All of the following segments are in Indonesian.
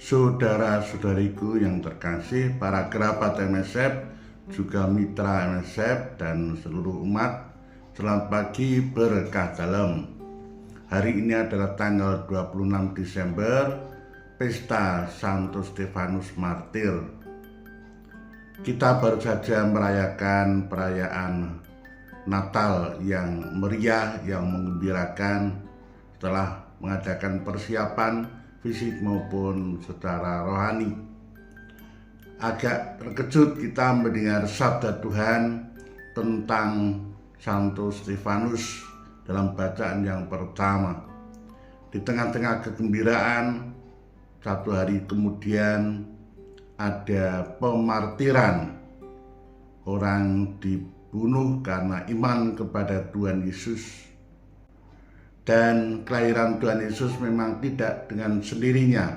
Saudara-saudariku yang terkasih, para kerabat MSF, juga mitra MSF dan seluruh umat, selamat pagi berkah dalam. Hari ini adalah tanggal 26 Desember, Pesta Santo Stefanus Martir. Kita baru saja merayakan perayaan Natal yang meriah, yang menggembirakan setelah mengadakan persiapan fisik maupun secara rohani. Agak terkejut kita mendengar sabda Tuhan tentang Santo Stefanus dalam bacaan yang pertama. Di tengah-tengah kegembiraan, satu hari kemudian ada pemartiran. Orang dibunuh karena iman kepada Tuhan Yesus. Dan kelahiran Tuhan Yesus memang tidak dengan sendirinya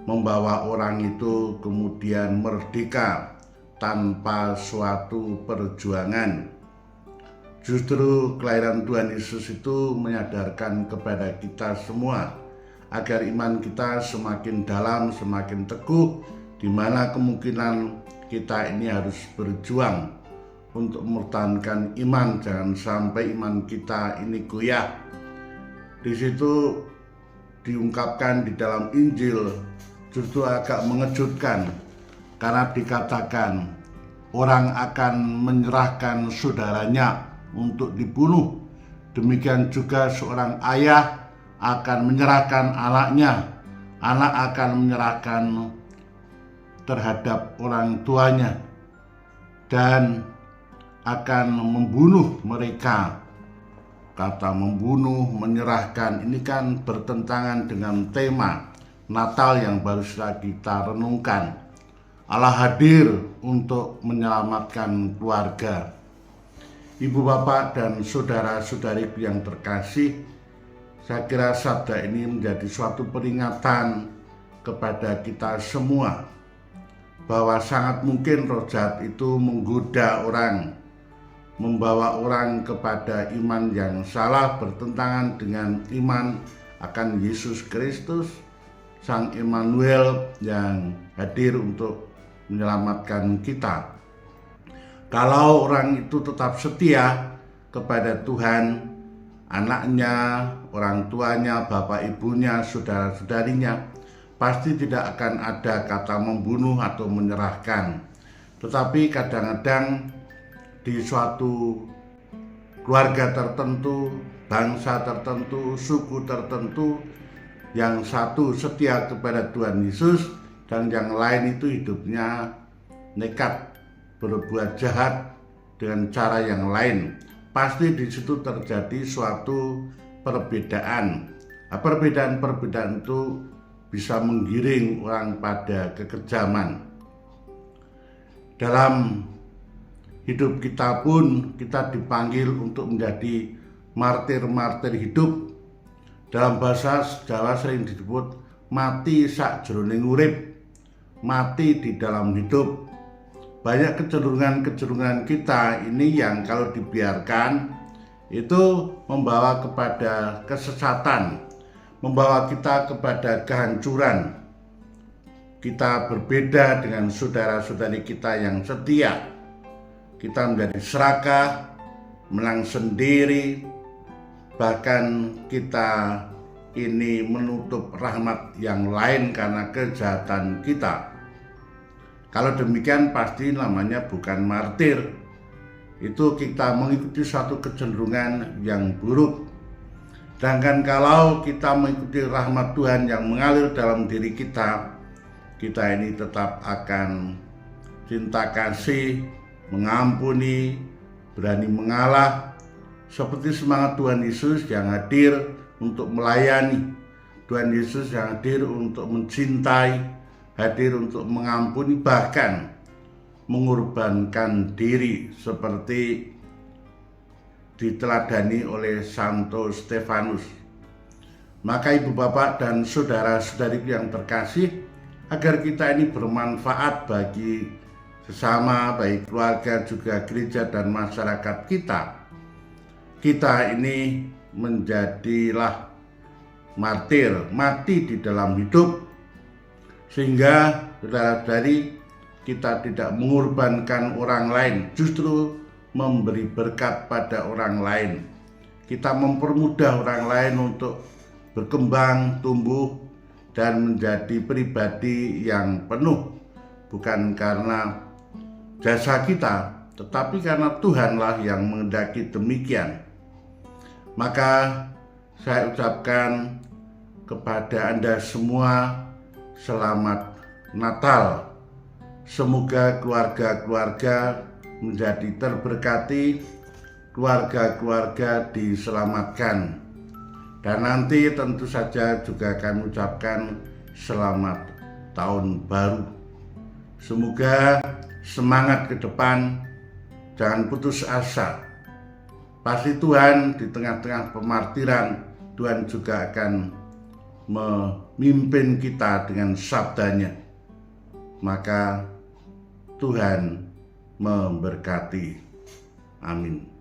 membawa orang itu kemudian merdeka tanpa suatu perjuangan. Justru kelahiran Tuhan Yesus itu menyadarkan kepada kita semua agar iman kita semakin dalam, semakin teguh, di mana kemungkinan kita ini harus berjuang untuk mempertahankan iman, jangan sampai iman kita ini goyah. Di situ diungkapkan di dalam Injil justru agak mengejutkan karena dikatakan orang akan menyerahkan saudaranya untuk dibunuh. Demikian juga seorang ayah akan menyerahkan anaknya, anak akan menyerahkan terhadap orang tuanya dan akan membunuh mereka. Kata membunuh, menyerahkan ini kan bertentangan dengan tema Natal yang baru saja kita renungkan. Allah hadir untuk menyelamatkan keluarga. Ibu bapak dan saudara-saudari yang terkasih, saya kira sabda ini menjadi suatu peringatan kepada kita semua bahwa sangat mungkin roh jahat itu menggoda orang, membawa orang kepada iman yang salah, bertentangan dengan iman akan Yesus Kristus, Sang Immanuel yang hadir untuk menyelamatkan kita. Kalau orang itu tetap setia kepada Tuhan, anaknya, orang tuanya, bapak ibunya, saudara-saudarinya, pasti tidak akan ada kata membunuh atau menyerahkan. Tetapi kadang-kadang di suatu keluarga tertentu, bangsa tertentu, suku tertentu, yang satu setia kepada Tuhan Yesus dan yang lain itu hidupnya nekat berbuat jahat dengan cara yang lain. Pasti di situ terjadi suatu perbedaan. Nah, perbedaan-perbedaan itu bisa menggiring orang pada kekejaman. Dalam hidup kita pun kita dipanggil untuk menjadi martir-martir hidup. Dalam bahasa Jawa sering disebut mati sakjroning urip, mati di dalam hidup. Banyak kecenderungan kita ini yang kalau dibiarkan itu membawa kepada kesesatan, membawa kita kepada kehancuran. Kita berbeda dengan saudara-saudari kita yang setia. Kita menjadi serakah, menang sendiri, bahkan kita ini menutup rahmat yang lain karena kejahatan kita. Kalau demikian pasti namanya bukan martir. Itu kita mengikuti suatu kecenderungan yang buruk. Sedangkan kalau kita mengikuti rahmat Tuhan yang mengalir dalam diri kita ini tetap akan cinta kasih, mengampuni, berani mengalah, seperti semangat Tuhan Yesus yang hadir untuk melayani, Tuhan Yesus yang hadir untuk mencintai, hadir untuk mengampuni, bahkan mengorbankan diri seperti diteladani oleh Santo Stefanus. Maka ibu bapak dan saudara-saudari yang terkasih, agar kita ini bermanfaat bagi sesama, baik keluarga juga gereja dan masyarakat kita ini menjadilah martir, mati di dalam hidup Sehingga saudara-saudari, kita tidak mengorbankan orang lain, justru memberi berkat pada orang lain. Kita mempermudah orang lain untuk berkembang, tumbuh, dan menjadi pribadi yang penuh, bukan karena jasa kita, tetapi karena Tuhanlah yang menghendaki demikian. Maka saya ucapkan kepada Anda semua selamat Natal. Semoga keluarga-keluarga menjadi terberkati, keluarga-keluarga diselamatkan. Dan nanti tentu saja juga kami ucapkan selamat tahun baru. Semoga semangat ke depan, jangan putus asa. Pasti Tuhan di tengah-tengah pemartiran, Tuhan juga akan memimpin kita dengan sabdanya. Maka Tuhan memberkati. Amin.